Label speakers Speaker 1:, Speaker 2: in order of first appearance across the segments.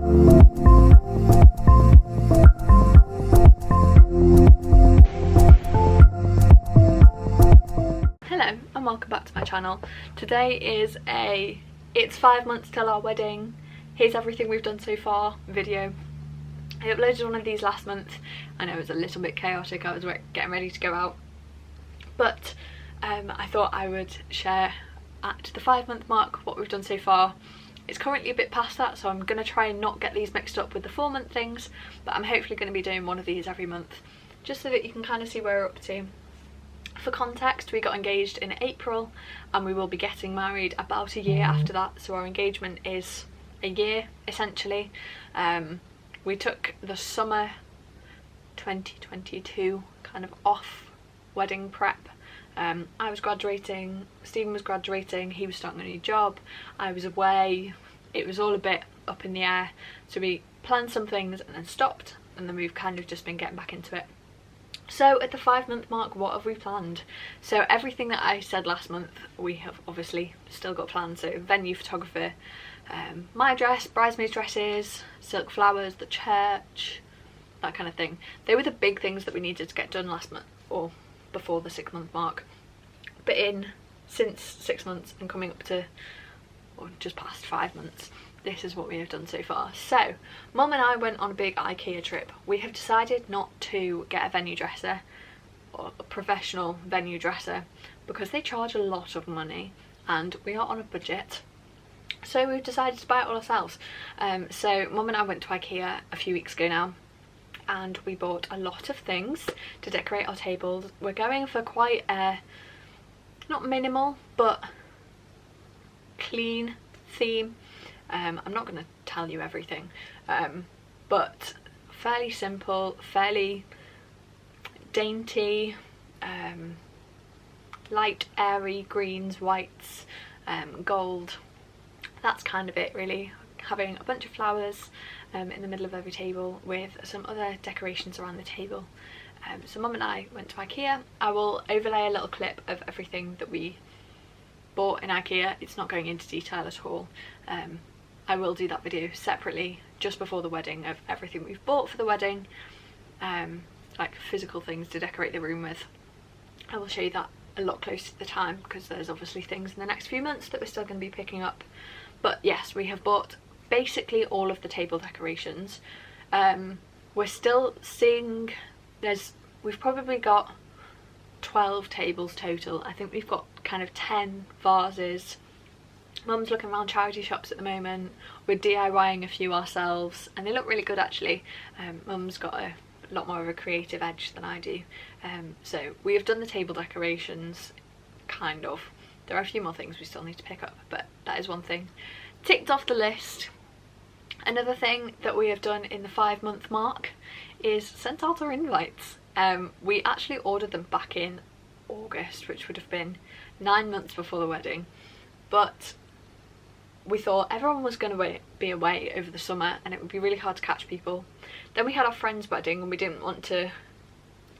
Speaker 1: Hello and welcome back to my channel. Today is a it's 5 months till our wedding, here's everything we've done so far video. I uploaded one of these last month. I know it was a little bit chaotic, I was getting ready to go out, but I thought I would share at the 5 month mark what we've done so far. It's currently a bit past that, so I'm going to try and not get these mixed up with the 4 month things, but I'm hopefully going to be doing one of these every month just so that you can kind of see where we're up to. For context, we got engaged in April and we will be getting married about a year after that, so our engagement is a year essentially. We took the summer 2022 kind of off wedding prep. I was graduating, Stephen was graduating, he was starting a new job, I was away, it was all a bit up in the air, so we planned some things and then stopped, and then we've kind of just been getting back into it. So at the 5 month mark, what have we planned? So everything that I said last month we have obviously still got planned. So venue, photographer, my dress, bridesmaids dresses, silk flowers, the church, that kind of thing. They were the big things that we needed to get done last month, or before the 6 month mark. But since 6 months and coming up to, or just past 5 months, this is what we have done so far. So Mum and I went on a big IKEA trip. We have decided not to get a venue dresser or a professional venue dresser because they charge a lot of money and we are on a budget, so we've decided to buy it all ourselves. So Mum and I went to IKEA a few weeks ago now and we bought a lot of things to decorate our tables. We're going for quite a, not minimal, but clean theme. I'm not going to tell you everything, but fairly simple, fairly dainty, light airy greens, whites, gold. That's kind of it really. Having a bunch of flowers in the middle of every table with some other decorations around the table. So Mum and I went to IKEA. I will overlay a little clip of everything that we bought in IKEA. It's not going into detail at all. I will do that video separately just before the wedding of everything we've bought for the wedding, like physical things to decorate the room with. I will show you that a lot closer to the time because there's obviously things in the next few months that we're still going to be picking up. But yes, we have bought basically all of the table decorations. We're still seeing, we've probably got 12 tables total. I think we've got kind of 10 vases. Mum's looking around charity shops at the moment. We're DIYing a few ourselves and they look really good actually. Mum's got a lot more of a creative edge than I do. So we have done the table decorations, kind of. There are a few more things we still need to pick up, but that is one thing ticked off the list. Another thing that we have done in the 5 month mark is sent out our invites. We actually ordered them back in August, which would have been 9 months before the wedding, but we thought everyone was going to be away over the summer and it would be really hard to catch people. Then we had our friend's wedding and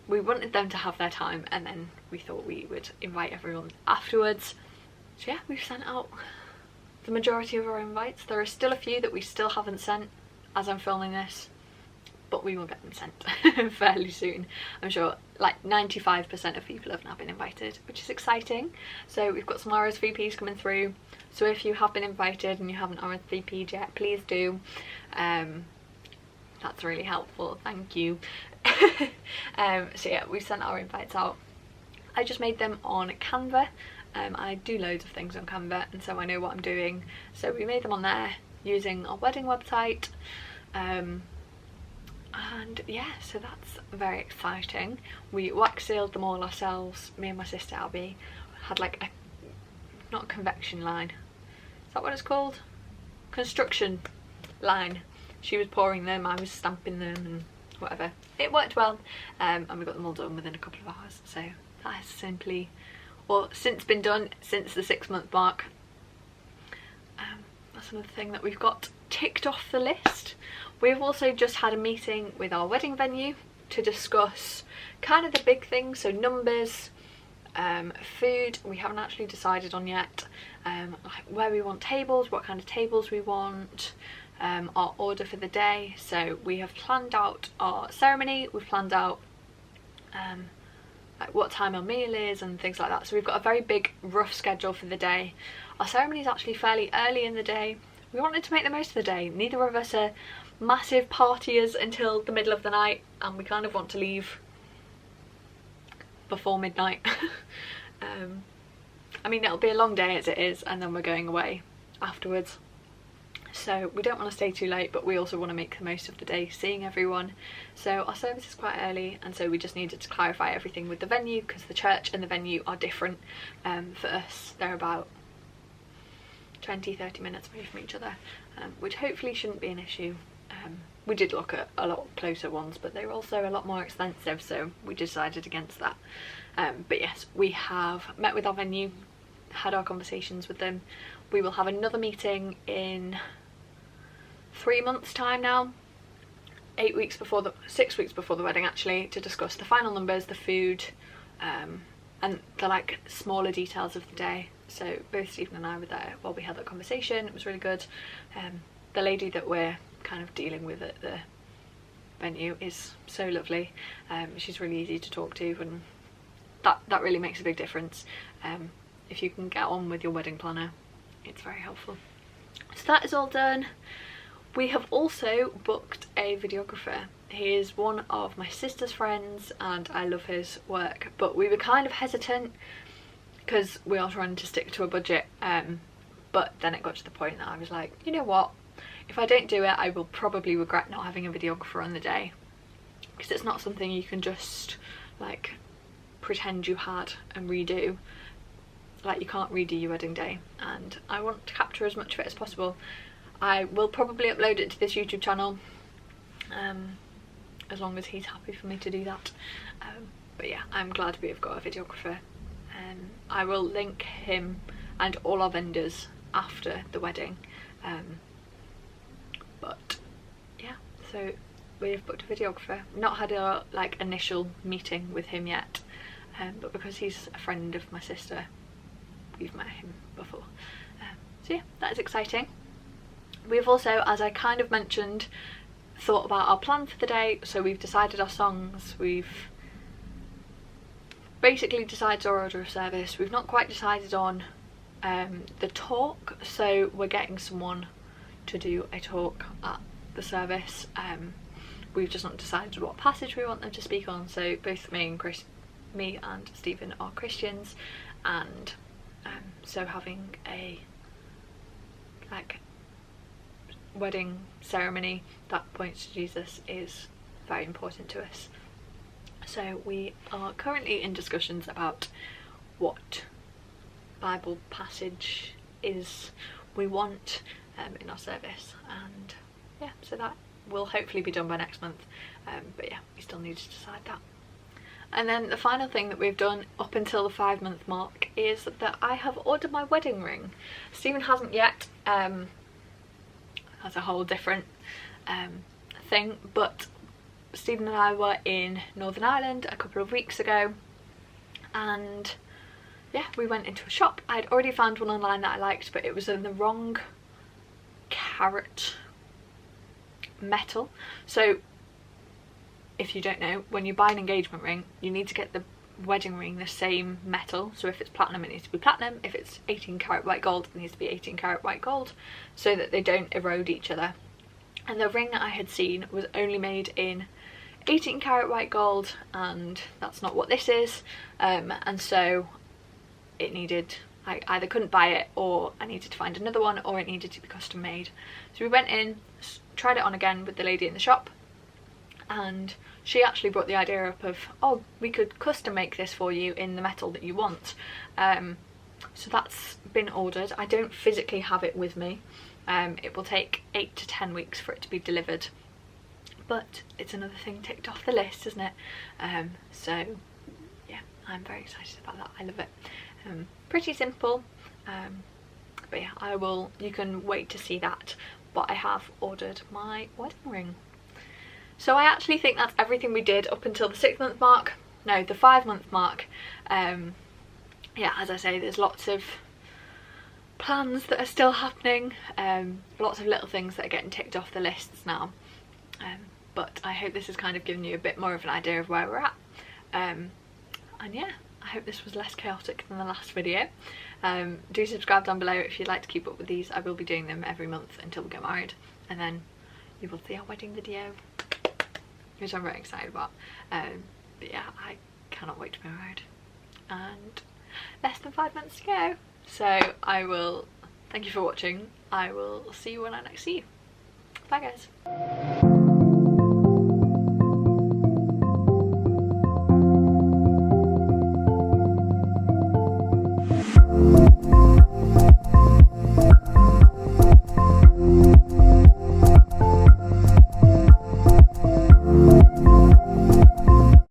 Speaker 1: we wanted them to have their time, and then we thought we would invite everyone afterwards. So yeah, we've sent out the majority of our invites. There are still a few that we still haven't sent as I'm filming this, but we will get them sent fairly soon. I'm sure like 95% of people have now been invited, which is exciting. So we've got some RSVPs coming through, so if you have been invited and you haven't RSVP'd yet, please do. That's really helpful, thank you. So yeah, we've sent our invites out. I just made them on Canva. I do loads of things on Canva and so I know what I'm doing. So we made them on there using our wedding website. And yeah, so that's very exciting. We wax sealed them all ourselves. Me and my sister Abby had like not a convection line, is that what it's called? Construction line. She was pouring them, I was stamping them and whatever. It worked well, and we got them all done within a couple of hours. So that has simply, or since been done since the 6 month mark. That's another thing that we've got ticked off the list. We've also just had a meeting with our wedding venue to discuss kind of the big things, so numbers, food we haven't actually decided on yet, like where we want tables, what kind of tables we want, our order for the day. So we have planned out our ceremony, we've planned out like what time our meal is and things like that. So we've got a very big rough schedule for the day. Our ceremony is actually fairly early in the day. We wanted to make the most of the day. Neither of us are massive partiers until the middle of the night, and we kind of want to leave before midnight. I mean, it'll be a long day as it is, and then we're going away afterwards, so we don't want to stay too late, but we also want to make the most of the day seeing everyone. So our service is quite early, and so we just needed to clarify everything with the venue, because the church and the venue are different. For us, they're about 20-30 minutes away from each other, which hopefully shouldn't be an issue. We did look at a lot closer ones, but they were also a lot more expensive, so we decided against that. But yes, we have met with our venue, had our conversations with them. We will have another meeting in 3 months' time now, 6 weeks before the wedding actually, to discuss the final numbers, the food, and the like smaller details of the day. So both Stephen and I were there while we had that conversation. It was really good. The lady that we're kind of dealing with at the venue is so lovely. She's really easy to talk to, and that really makes a big difference. If you can get on with your wedding planner, it's very helpful. So that is all done. We have also booked a videographer. He is one of my sister's friends and I love his work, but we were kind of hesitant because we are trying to stick to a budget, but then it got to the point that I was like, you know what, if I don't do it, I will probably regret not having a videographer on the day, because it's not something you can just like pretend you had and redo. Like, you can't redo your wedding day, and I want to capture as much of it as possible. I will probably upload it to this YouTube channel, as long as he's happy for me to do that. But yeah, I'm glad we have got a videographer. I will link him and all our vendors after the wedding. But yeah, so we've booked a videographer. Not had a like initial meeting with him yet, but because he's a friend of my sister, we've met him before. So yeah, that is exciting. We've also, as I kind of mentioned, thought about our plan for the day. So we've decided our songs, we've basically decided our order of service. We've not quite decided on the talk, so we're getting someone to do a talk at the service. We've just not decided what passage we want them to speak on. So both me and Stephen are Christians, and so having a like wedding ceremony that points to Jesus is very important to us. So we are currently in discussions about what Bible passage is we want in our service, and yeah, so that will hopefully be done by next month. But yeah, we still need to decide that. And then the final thing that we've done up until the 5-month mark is that I have ordered my wedding ring. Stephen hasn't yet. That's a whole different thing, but Stephen and I were in Northern Ireland a couple of weeks ago, and yeah, we went into a shop. I'd already found one online that I liked, but it was in the wrong carat metal. So if you don't know, when you buy an engagement ring, you need to get the wedding ring the same metal. So if it's platinum, it needs to be platinum. If it's 18 karat white gold, it needs to be 18 karat white gold, so that they don't erode each other. And the ring that I had seen was only made in 18 karat white gold, and that's not what this is. And so it needed, I either couldn't buy it, or I needed to find another one, or it needed to be custom made. So we went in, tried it on again with the lady in the shop, and she actually brought the idea up of, oh, we could custom make this for you in the metal that you want. So that's been ordered. I don't physically have it with me. It will take 8 to 10 weeks for it to be delivered, but it's another thing ticked off the list, isn't it? So yeah, I'm very excited about that. I love it. Pretty simple, but yeah, you can wait to see that, but I have ordered my wedding ring. So I actually think that's everything we did up until the 6-month mark. No, the 5-month mark. Yeah, as I say, there's lots of plans that are still happening, lots of little things that are getting ticked off the lists now, but I hope this has kind of given you a bit more of an idea of where we're at, and yeah, I hope this was less chaotic than the last video. Do subscribe down below if you'd like to keep up with these. I will be doing them every month until we get married, and then you will see our wedding video, which I'm very excited about. But yeah, I cannot wait to be married, and less than 5 months to go. So I will thank you for watching. I will see you when I next see you. Bye guys.